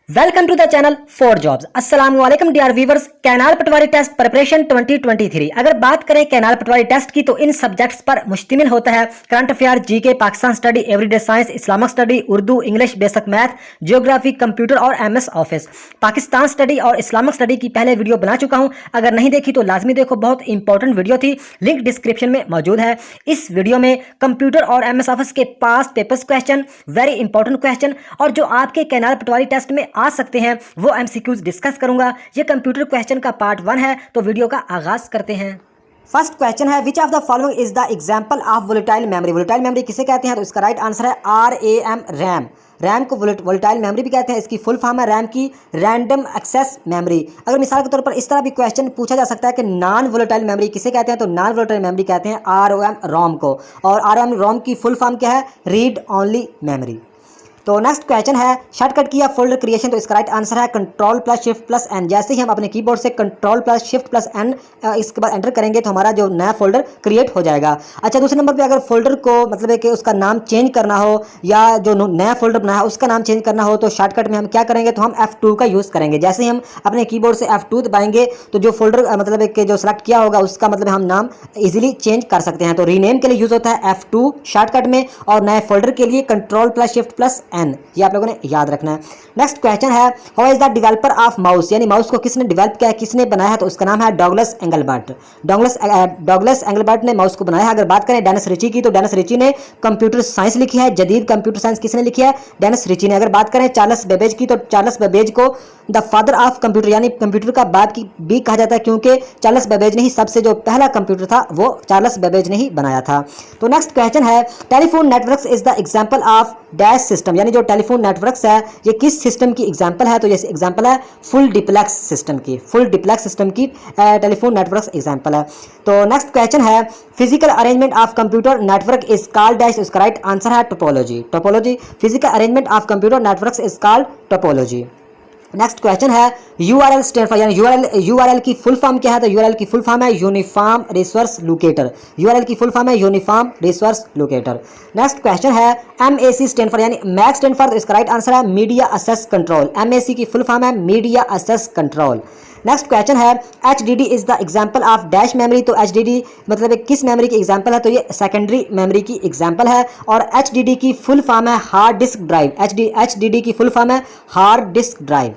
Welcome to the channel for jobs. अस्सलाम वालेकुम dear viewers. Canal patwari test preparation 2023। अगर बात करें कैनाल पटवारी टेस्ट की तो इन सब्जेक्ट्स पर मुश्तमिल होता है current affair, GK, Pakistan study, everyday science, Islamic study, Urdu, English, basic math, geography, computer और एमएस ऑफिस। पाकिस्तान स्टडी और इस्लामिक स्टडी की पहले वीडियो बना चुका हूं, अगर नहीं देखी तो लाजमी देखो, बहुत इंपॉर्टेंट वीडियो थी, लिंक डिस्क्रिप्शन में मौजूद है। इस वीडियो में कंप्यूटर और एमएस ऑफिस के पास papers question, very important question और जो आपके कैनाल पटवारी टेस्ट में आ सकते हैं वो एमसीक्यूज डिस्कस करूंगा। ये कंप्यूटर क्वेश्चन का पार्ट 1 है, तो वीडियो का आगाज करते हैं। फर्स्ट क्वेश्चन है, which of the following is the example of volatile memory. Volatile memory किसे कहते हैं? तो इसका राइट आंसर है RAM, रैम। रैम को वोलेटाइल मेमोरी भी कहते हैं। इसकी फुल फॉर्म है रैम की रैंडम एक्सेस मेमोरी। अगर मिसाल के तौर पर इस तरह भी क्वेश्चन पूछा जा सकता है कि नॉन वोलेटाइल मेमोरी किसे कहते हैं, तो नॉन वोलेटाइल मेमोरी कहते हैं ROM को। और ROM की फुल फॉर्म क्या है? Read only memory. तो नेक्स्ट क्वेश्चन है, शॉर्टकट की या फोल्डर क्रिएशन। तो इसका राइट आंसर है control plus shift plus N. जैसे ही हम अपने कीबोर्ड से control plus shift plus N इसके बाद एंटर करेंगे तो हमारा जो नया फोल्डर क्रिएट हो जाएगा। अच्छा, दूसरे नंबर पे अगर फोल्डर को मतलब है कि उसका नाम चेंज करना हो या जो नया फोल्डर बनाया है उसका नाम चेंज करना हो तो शॉर्टकट में हम क्या करेंगे? तो हम F2 का यूज़ करेंगे। जैसे ही हम अपने कीबोर्ड से F2 दबाएंगे तो जो फोल्डर मतलब है कि जो सेलेक्ट किया होगा उसका मतलब हम नाम इजीली चेंज कर सकते हैं। तो रीनेम के लिए यूज़ होता है F2 शॉर्टकट में, और नए फोल्डर के लिए control plus shift plus N. ये आप लोगों ने याद रखना है। नेक्स्ट क्वेश्चन है, how is the developer of mouse, यानी माउस को किसने डेवलप किया है, किसने बनाया है? तो उसका नाम है डॉगलस एंगलबर्ट। डॉगलस एंगलबर्ट ने माउस को बनाया है। अगर बात करें डेनिस रिची की तो डेनिस रिची ने कंप्यूटर साइंस लिखी है। जदीद कंप्यूटर साइंस किसने लिखी है? डेनिस रिची ने। अगर बात करें चार्ल्स बेबेज की तो चार्ल्स बेबेज को द फादर ऑफ कंप्यूटर यानी कंप्यूटर का बाप की भी कहा जाता है, क्योंकि चार्ल्स बेबेज ने ही सबसे जो पहला कंप्यूटर था वो चार्ल्स बेबेज ने ही बनाया था। तो नेक्स्ट क्वेश्चन है, telephone networks is the example of dash system, यानी जो टेलीफोन नेटवर्क्स है ये किस सिस्टम की एग्जांपल है? तो ये एग्जांपल है फुल डिप्लेक्स सिस्टम की। फुल डिप्लेक्स सिस्टम की टेलीफोन नेटवर्क्स एग्जांपल है। तो नेक्स्ट क्वेश्चन है, physical arrangement of computer network is called dash. इसका राइट आंसर है topology. Topology, physical arrangement of computer networks is called topology. Next question है, URL stand for, यानी URL की full form क्या है? तो URL की फुल फॉर्म है यूनिफॉर्म रिसोर्स लोकेटर। URL की फुल फॉर्म है uniform resource locator. Next question है, MAC स्टैंड फॉर, यानी मैक स्टैंड फॉर। तो इसका राइट आंसर है मीडिया एक्सेस कंट्रोल। MAC की फुल फॉर्म है media access control. Next question है, HDD is the example of dash memory. तो HDD मतलब किस मेमोरी की एग्जांपल है? तो ये सेकेंडरी मेमोरी की एग्जांपल है। और HDD की फुल फॉर्म है हार्ड डिस्क ड्राइव। HDD की फुल फॉर्म है हार्ड डिस्क ड्राइव।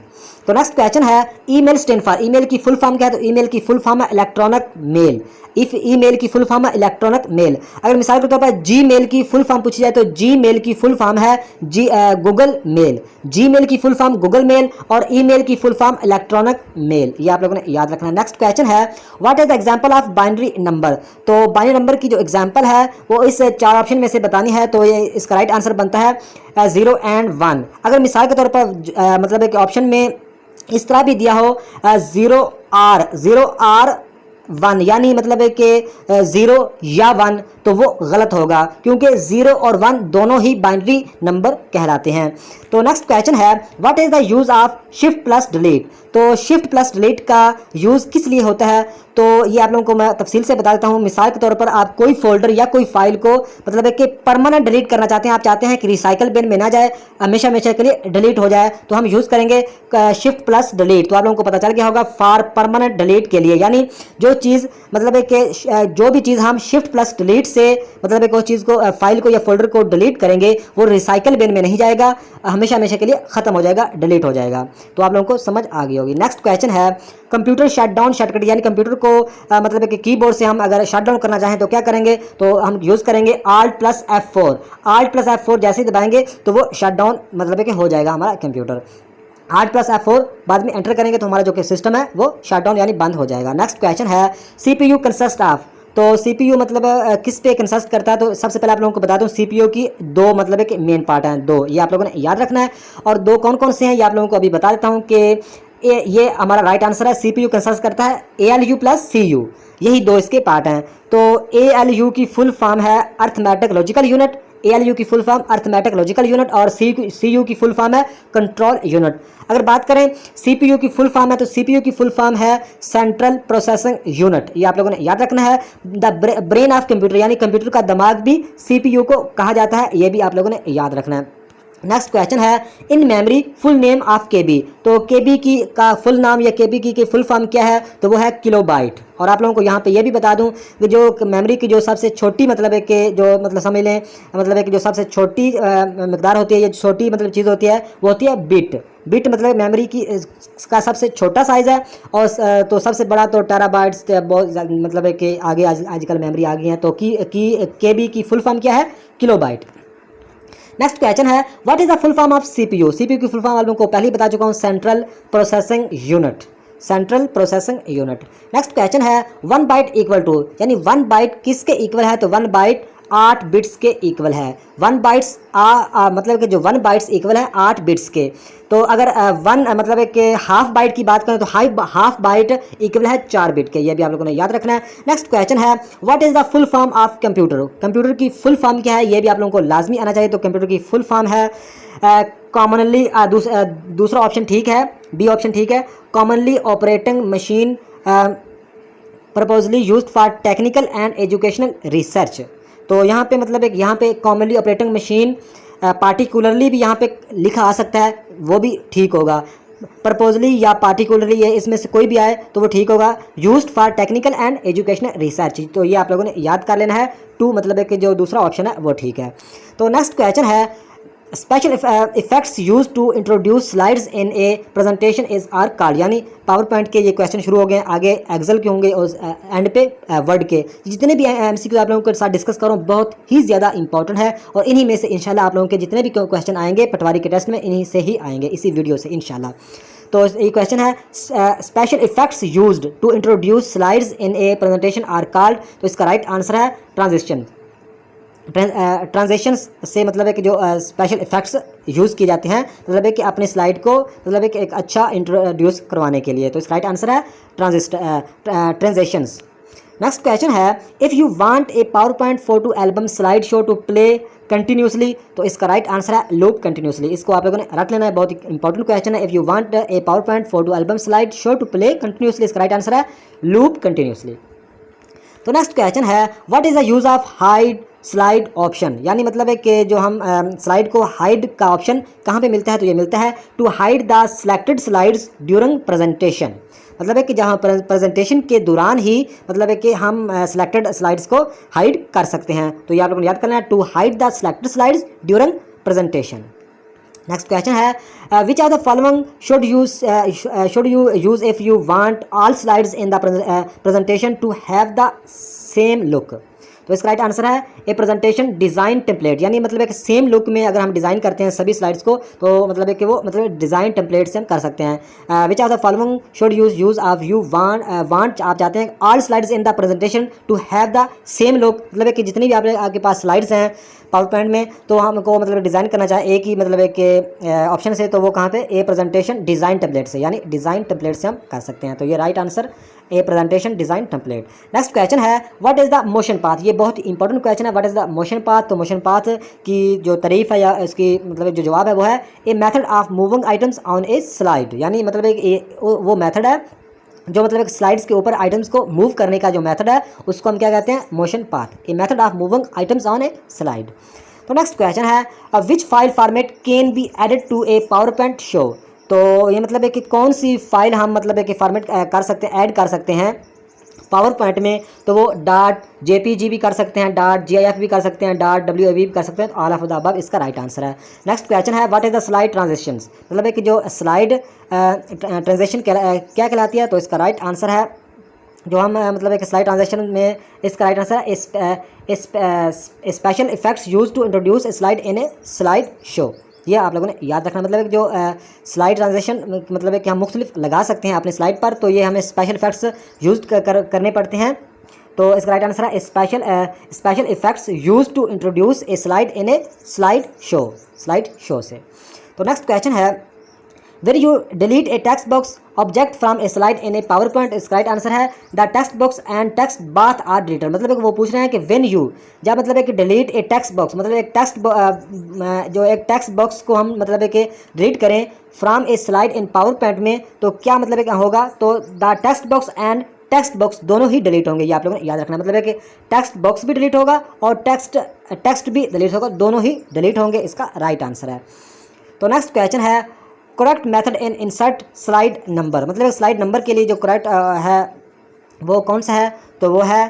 तो नेक्स्ट क्वेश्चन है, ईमेल स्टैंड फॉर। ईमेल की फुल फॉर्म क्या है? तो ईमेल की फुल फॉर्म है इलेक्ट्रॉनिक मेल। इफ ईमेल की फुल फॉर्म है इलेक्ट्रॉनिक मेल। अगर मिसाल के तौर पर जीमेल की फुल फॉर्म पूछी जाए तो जीमेल की फुल फॉर्म है गूगल मेल। जीमेल की फुल फॉर्म गूगल मेल और ईमेल की फुल फॉर्म इलेक्ट्रॉनिक मेल। ये आप लोगों ने याद रखना है। नेक्स्ट क्वेश्चन है, what is the example of binary number. तो बाइनरी नंबर की जो एग्जांपल है वो इस 4 ऑप्शन में से बतानी है। तो ये इसका राइट आंसर बनता है 0 and 1। अगर मिसाल के तौर पर मतलब एक ऑप्शन में इस तरह भी दिया हो 0R1 यानी मतलब है कि 0 या 1, तो वो गलत होगा, क्योंकि 0 और 1 दोनों ही बाइनरी नंबर कहलाते हैं। तो नेक्स्ट क्वेश्चन है, what is the use of shift plus delete. तो शिफ्ट प्लस डिलीट का यूज़ किस लिए होता है? तो ये आप लोगों को मैं तफसील से बता देता हूँ। मिसाल के तौर पर आप कोई फोल्डर या कोई फाइल को मतलब है कि परमानेंट डिलीट करना चाहते हैं, आप चाहते हैं कि रिसाइकल बिन में ना जाए, हमेशा हमेशा के लिए डिलीट हो जाए, तो हम यूज़ करेंगे शिफ्ट प्लस डिलीट। तो आप लोगों को पता चल गया होगा फॉर परमानेंट डिलीट के लिए, यानी जो चीज़ मतलब है कि जो भी चीज़ हम शिफ्ट प्लस डिलीट से मतलब है कोई चीज़ को फाइल को या फोल्डर को डिलीट करेंगे वो रिसाइकल बिन में नहीं जाएगा, हमेशा हमेशा के लिए ख़त्म हो जाएगा, डिलीट हो जाएगा। तो आप लोगों को समझ आ गई होगी। नेक्स्ट क्वेश्चन है, कंप्यूटर शटडाउन शॉर्टकट, यानी कंप्यूटर को मतलब है कि कीबोर्ड से हम अगर शटडाउन करना चाहें तो क्या करेंगे? तो हम यूज़ करेंगे Alt plus F4। Alt plus F4 जैसे ही दबाएंगे तो वो शटडाउन मतलब है कि हो जाएगा हमारा कंप्यूटर। Alt प्लस F4 बाद में एंटर करेंगे तो हमारा जो कि सिस्टम है वो शटडाउन यानी बंद हो जाएगा। नेक्स्ट क्वेश्चन है, CPU कंसिस्ट ऑफ। तो CPU मतलब किस पे कंसिस्ट करता है? तो सबसे पहले आप लोगों को बता दूं CPU की 2 मतलब है कि मेन पार्ट हैं, 2, ये आप लोगों ने याद रखना है। और 2 कौन कौन से हैं ये आप लोगों को अभी बता देता हूं कि ये हमारा राइट आंसर है। CPU कंसिस्ट करता है ALU प्लस CU, यही 2 इसके पार्ट हैं। तो ALU की फुल फॉर्म है अर्थमेटिक लॉजिकल यूनिट। ALU की full form arithmetic logical unit और CU की फुल फॉर्म है कंट्रोल यूनिट। अगर बात करें CPU की फुल फॉर्म है तो CPU की फुल फॉर्म है सेंट्रल प्रोसेसिंग यूनिट। ये आप लोगों ने याद रखना है। द ब्रेन ऑफ कंप्यूटर, यानी कंप्यूटर का दिमाग भी CPU को कहा जाता है, ये भी आप लोगों ने याद रखना है। नेक्स्ट क्वेश्चन है in memory full name of KB. तो केबी की का फुल नाम या केबी की फुल फॉर्म क्या है, तो वो है किलोबाइट। और आप लोगों को यहाँ पे ये भी बता दूं कि जो मेमोरी की जो सबसे छोटी मतलब है कि जो मतलब समझ लें मतलब है कि जो सबसे छोटी मकदार होती है या छोटी मतलब चीज़ होती है वो होती है बिट। बिट मतलब मेमोरी की का सबसे छोटा साइज़ है। और तो सबसे बड़ा तो टेराबाइट्स बहुत मतलब है कि आगे आजकल मेमोरी आ गई है। तो केबी की फुल फॉर्म क्या है, किलोबाइट। नेक्स्ट क्वेश्चन है what is the full form of CPU. CPU की फुल फॉर्म आप लोगों को पहले ही बता चुका हूँ, central processing unit. Central processing unit. Next question है 1 बाइट इक्वल टू, यानी 1 बाइट किसके इक्वल है, तो 1 बाइट 8 बिट्स के इक्वल है। 1 बाइट्स मतलब कि जो 1 बाइट्स इक्वल है 8 बिट्स के। तो अगर 1 मतलब है कि हाफ बाइट की बात करें तो हाफ बाइट इक्वल है 4 बिट के। ये भी आप लोगों ने याद रखना है। नेक्स्ट क्वेश्चन है what is the full form of computer. Computer की फुल फॉर्म क्या है, ये भी आप लोगों को लाजमी आना चाहिए। तो कंप्यूटर की फुल फॉर्म है कॉमनली दूसरा ऑप्शन ठीक है, बी ऑप्शन ठीक है, commonly operating machine purposely used for technical and educational research. तो यहाँ पे मतलब एक यहाँ पे कॉमनली ऑपरेटिंग मशीन पार्टिकुलरली भी यहाँ पे लिखा आ सकता है, वो भी ठीक होगा। प्रपोजली या पार्टिकुलरली ये इसमें से कोई भी आए तो वो ठीक होगा। Used for technical and educational research, तो ये आप लोगों ने याद कर लेना है। 2 मतलब है कि जो दूसरा ऑप्शन है वो ठीक है। तो नेक्स्ट क्वेश्चन है special effects use to introduce slides in a presentation is are called. यानी पावर पॉइंट के ये क्वेश्चन शुरू हो गए, आगे एक्सेल के होंगे और एंड पे वर्ड के। जितने भी एमसीक्यू आप लोगों के साथ डिस्कस करूँ बहुत ही ज़्यादा इंपॉर्टेंट है और इन्हीं में से इंशाल्लाह आप लोगों के जितने भी क्वेश्चन आएंगे पटवारी के टेस्ट में इन्हीं से ही आएंगे, इसी वीडियो से इंशाल्लाह। तो ये क्वेश्चन है special effects used to introduce slides in a presentation are called. तो इसका राइट आंसर है ट्रांजिशन। ट्रांजेक्शन्स से मतलब है कि जो स्पेशल इफेक्ट्स यूज़ किए जाते हैं मतलब है कि अपने स्लाइड को मतलब है कि एक अच्छा इंट्रोड्यूस करवाने के लिए। तो इसका राइट आंसर है ट्रांजेक्शन्स। नेक्स्ट क्वेश्चन है if you want a PowerPoint photo album slide show to play continuously. तो इसका राइट आंसर है लूप कंटिन्यूसली। इसको आप लोगों ने रट लेना है, बहुत ही इंपॉर्टेंट क्वेश्चन है। If you want a PowerPoint photo album slide show to play continuously, इसका राइट आंसर है लूप कंटिन्यूसली। तो नेक्स्ट क्वेश्चन है what is the use of hide slide option. यानी मतलब है कि जो हम स्लाइड को हाइड का ऑप्शन कहाँ पे मिलता है, तो ये मिलता है to hide the selected slides during presentation. मतलब है कि जहाँ प्रेजेंटेशन के दौरान ही मतलब है कि हम सिलेक्टेड स्लाइड्स को हाइड कर सकते हैं। तो ये आप लोगों ने याद करना है, to hide the selected slides during presentation. Next question है which are the following should you use if you want all slides in the presentation to have the same look. तो इसका राइट आंसर है ए presentation design template. यानी मतलब है कि same look में अगर हम डिज़ाइन करते हैं सभी स्लाइड्स को तो मतलब है कि वो मतलब डिज़ाइन टेम्पलेट से हम कर सकते हैं। Which are the following should use of you want आप चाहते हैं all slides in the presentation to have the same look. मतलब है कि जितनी भी आपके पास स्लाइड्स हैं पावर पॉइंट में तो हमको मतलब डिज़ाइन करना चाहे एक ही मतलब एक ऑप्शन से, तो वो कहाँ पे ए प्रेजेंटेशन डिज़ाइन टेम्पलेट से, यानी डिज़ाइन टेम्पलेट से हम कर सकते हैं। तो ये right answer a presentation design template. Next question है what is the motion path. ये बहुत ही इंपॉर्टेंट क्वेश्चन है, what is the motion path. तो मोशन पाथ की जो तारीफ है या इसकी मतलब जो जवाब है वो है ए method of moving items on a slide. यानी मतलब एक वो मेथड है जो मतलब एक स्लाइड्स के ऊपर आइटम्स को मूव करने का जो मेथड है उसको हम क्या कहते हैं, motion path. A method of moving items on a slide. तो नेक्स्ट क्वेश्चन है which file format can be added to a PowerPoint show. तो ये मतलब है कि कौन सी फाइल हम मतलब है कि फॉर्मेट कर सकते हैं, ऐड कर सकते हैं पावर पॉइंट में। तो वो .jpg भी कर सकते हैं, .gif भी कर सकते हैं, .wav भी कर सकते हैं। तो ऑल ऑफ द अबव इसका राइट आंसर है। नेक्स्ट क्वेश्चन है what is the slide transitions. मतलब है कि जो स्लाइड ट्रांजिशन क्या कहलाती है। तो इसका राइट आंसर है जो हम मतलब एक स्लाइड ट्रांजेक्शन में इसका राइट आंसर है special effects use to introduce a slide in a slide show. ये आप लोगों ने याद रखना। मतलब है जो स्लाइड ट्रांजेक्शन मतलब है कि हम मुख्तलिफ लगा सकते हैं अपने स्लाइड पर, तो ये हमें स्पेशल इफेक्ट्स यूज करने पड़ते हैं। तो इसका राइट आंसर है special effects use to introduce a slide in a slide show से। तो नेक्स्ट क्वेश्चन है Where you delete a text box object from a slide in a PowerPoint, इसका राइट आंसर है the text box and text both are deleted. मतलब है कि वो पूछ रहे हैं कि व्हेन यू जब मतलब है कि डिलीट ए टेक्स्ट बॉक्स मतलब एक टेक्स्ट बॉक्स को हम मतलब है कि डिलीट करें from A slide in power point में तो क्या मतलब है क्या होगा। तो the text box and text box दोनों ही डिलीट होंगे। ये आप लोगों ने याद रखना, मतलब है कि टेक्स्ट बॉक्स भी डिलीट होगा और टेक्स्ट भी डिलीट होगा, दोनों ही डिलीट होंगे, इसका राइट आंसर है। तो नेक्स्ट क्वेश्चन है correct method in insert slide number, मतलब स्लाइड नंबर के लिए जो करेक्ट है वो कौन सा है, तो वो है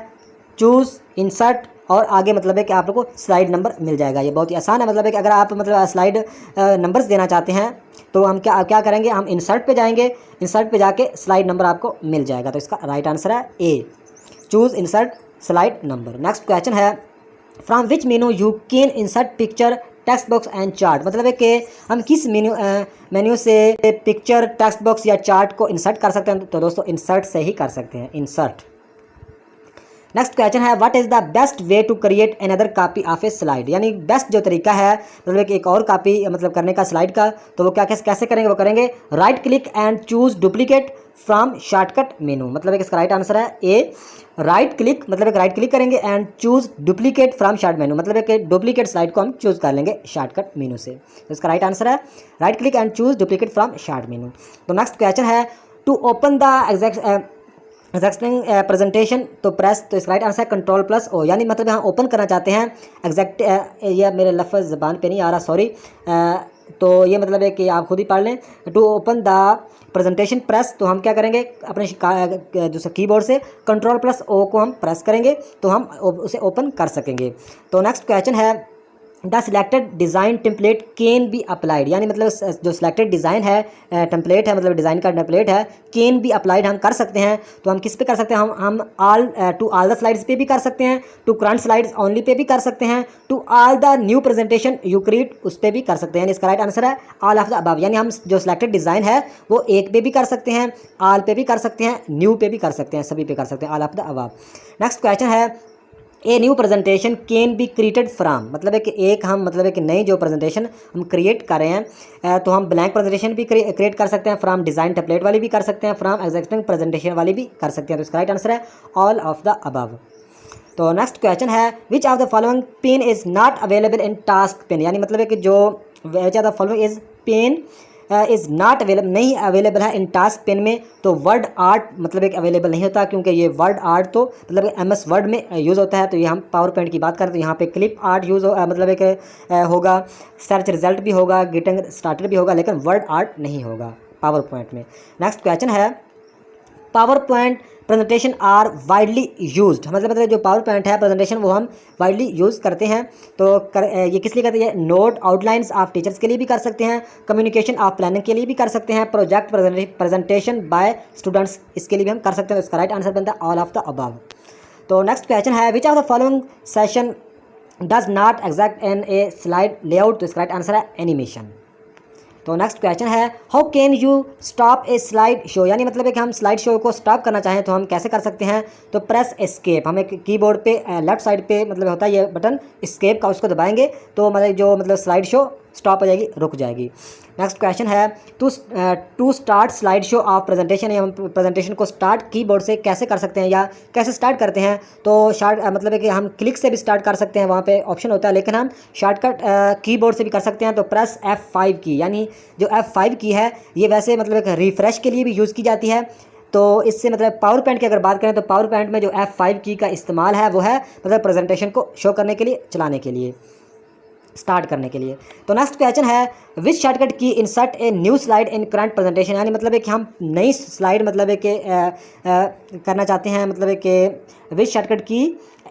चूज़, इंसर्ट और आगे मतलब है कि आप लोग को स्लाइड नंबर मिल जाएगा। ये बहुत ही आसान है, मतलब है कि अगर आप मतलब स्लाइड नंबर्स देना चाहते हैं तो हम क्या करेंगे, हम इंसर्ट पे जाएंगे, इंसर्ट पे जाके स्लाइड नंबर आपको मिल जाएगा। तो इसका राइट आंसर है A, choose insert slide number. Next question है from which menu you can insert picture text box and chart, मतलब है कि हम किस मेन्यू से पिक्चर टेक्स्ट बॉक्स या चार्ट को इंसर्ट कर सकते हैं, तो दोस्तों इंसर्ट से ही कर सकते हैं, इंसर्ट। नेक्स्ट क्वेश्चन है what is the best way to create another copy of a slide, यानी बेस्ट जो तरीका है मतलब कि एक और कॉपी मतलब करने का स्लाइड का, तो वो कैसे करेंगे, वो करेंगे right click and choose duplicate from shortcut menu, मतलब एक इसका राइट आंसर है ए, राइट क्लिक, मतलब एक राइट क्लिक करेंगे and choose duplicate from short मेनू, मतलब एक डुप्लीकेट स्लाइड को हम चूज़ कर लेंगे शॉर्टकट मेनू से। तो इसका राइट आंसर है right click and choose duplicate from short menu. तो नेक्स्ट क्वेश्चन है to open the existing presentation तो प्रेस, तो इसका राइट आंसर है कंट्रोल प्लस ओ, यानी मतलब यहाँ ओपन करना चाहते हैं एग्जैक्ट, यह मेरे लफ्ज़ ज़बान पे नहीं आ रहा, सॉरी, तो ये मतलब है कि आप खुद ही पढ़ लें। To open the presentation press, तो हम क्या करेंगे अपने जो कीबोर्ड से कंट्रोल प्लस ओ को हम प्रेस करेंगे तो हम उसे ओपन कर सकेंगे। तो नेक्स्ट क्वेश्चन है the selected design template can be applied, यानी मतलब जो सिलेक्टेड डिज़ाइन है टेम्पलेट है, मतलब डिज़ाइन का टेम्पलेट है, कैन बी अप्लाइड हम कर सकते हैं, तो हम किस पे कर सकते हैं, हम टू ऑल द स्लाइड्स पे भी कर सकते हैं, to current slides only pay भी कर सकते हैं, to all the new presentation you create उस पर भी कर सकते हैं, यानी इसका राइट आंसर है ऑल ऑफ द अबव, यानी हम जो सिलेक्टेड डिज़ाइन है वो एक पे भी कर सकते हैं, ऑल पे भी कर सकते हैं, न्यू पे भी कर सकते हैं, सभी पे कर सकते हैं, all of the above. Next question है a new presentation can be created from, मतलब है कि एक हम मतलब है कि नई जो प्रेजेंटेशन हम क्रिएट कर रहे हैं तो हम ब्लैंक प्रेजेंटेशन भी क्रिएट कर सकते हैं, फ्राम डिज़ाइन टेम्पलेट वाली भी कर सकते हैं, फ्राम एग्जिस्टिंग प्रेजेंटेशन वाली भी कर सकते हैं। तो इसका राइट आंसर है ऑल ऑफ द अबव। तो नेक्स्ट क्वेश्चन है which of the following pane is not available in task pane, यानी मतलब है कि जो which of the following is pane is not available, नहीं अवेलेबल है इन टास्क पेन में, तो वर्ड आर्ट मतलब एक अवेलेबल नहीं होता, क्योंकि ये वर्ड आर्ट तो मतलब MS वर्ड में यूज़ होता है। तो ये हम पावर पॉइंट की बात करें तो यहाँ पे क्लिप आर्ट यूज़ मतलब एक होगा, सर्च रिजल्ट भी होगा, गेटिंग स्टार्टर भी होगा, लेकिन वर्ड आर्ट नहीं होगा पावर पॉइंट में। नेक्स्ट क्वेश्चन है PowerPoint presentation are widely used, मतलब जो पावर पॉइंट है प्रेजेंटेशन वो हम वाइडली यूज़ करते हैं, तो ये किस लिए करते हैं, नोट आउटलाइंस ऑफ टीचर्स के लिए भी कर सकते हैं, कम्युनिकेशन ऑफ प्लानिंग के लिए भी कर सकते हैं, प्रोजेक्ट प्रेजेंटेशन बाय स्टूडेंट्स इसके लिए भी हम कर सकते हैं। इसका राइट आंसर बनता है ऑल ऑफ द अबव। तो नेक्स्ट क्वेश्चन है which of the following session does not exact in a slide layout, तो इसका राइट आंसर है एनिमेशन। तो नेक्स्ट क्वेश्चन है how can you stop A slide show, यानी मतलब है कि हम स्लाइड शो को स्टॉप करना चाहें तो हम कैसे कर सकते हैं, तो प्रेस एस्केप, हमें कीबोर्ड पे लेफ्ट साइड पे मतलब होता है ये बटन एस्केप का, उसको दबाएंगे तो मतलब स्लाइड शो स्टॉप हो जाएगी, रुक जाएगी। नेक्स्ट क्वेश्चन है to start slide show of presentation, हम प्रेजेंटेशन को स्टार्ट कीबोर्ड से कैसे कर सकते हैं या कैसे स्टार्ट करते हैं, तो मतलब है कि हम क्लिक से भी स्टार्ट कर सकते हैं, वहाँ पे ऑप्शन होता है, लेकिन हम शॉर्टकट कीबोर्ड से भी कर सकते हैं। तो प्रेस F5 की, यानी जो F5 की है ये वैसे मतलब एक रिफ्रेश के लिए भी यूज़ की जाती है, तो इससे मतलब पावर पॉइंट की अगर बात करें तो पावर पॉइंट में जो F5 की का इस्तेमाल है वो है मतलब प्रेजेंटेशन को शो करने के लिए, चलाने के लिए, स्टार्ट करने के लिए। तो नेक्स्ट क्वेश्चन है विच शॉर्टकट की insert a new slide in current presentation, यानी मतलब है कि हम नई स्लाइड मतलब है कि करना चाहते हैं, मतलब है कि विच शॉर्टकट की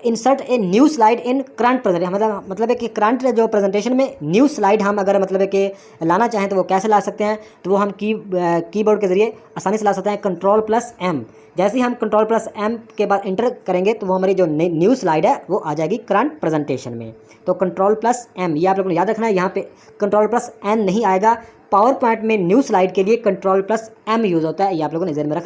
insert a new slide in current presentation, मतलब है कि करंट जो प्रेजेंटेशन में न्यू स्लाइड हम अगर मतलब है कि लाना चाहें तो वो कैसे ला सकते हैं, तो वो हम कीबोर्ड के ज़रिए आसानी से ला सकते हैं, Ctrl+M। जैसे ही हम Ctrl+M के बाद इंटर करेंगे तो वो हमारी जो न्यू स्लाइड है वो आ जाएगी करंट प्रेजेंटेशन में। तो Ctrl+M ये आप लोगों ने याद रखना है, यहाँ पे Ctrl+N नहीं आएगा, पावर पॉइंट में न्यू स्लाइड के लिए Ctrl+M यूज़ होता है, ये आप लोगों ने ज़हन में रखना।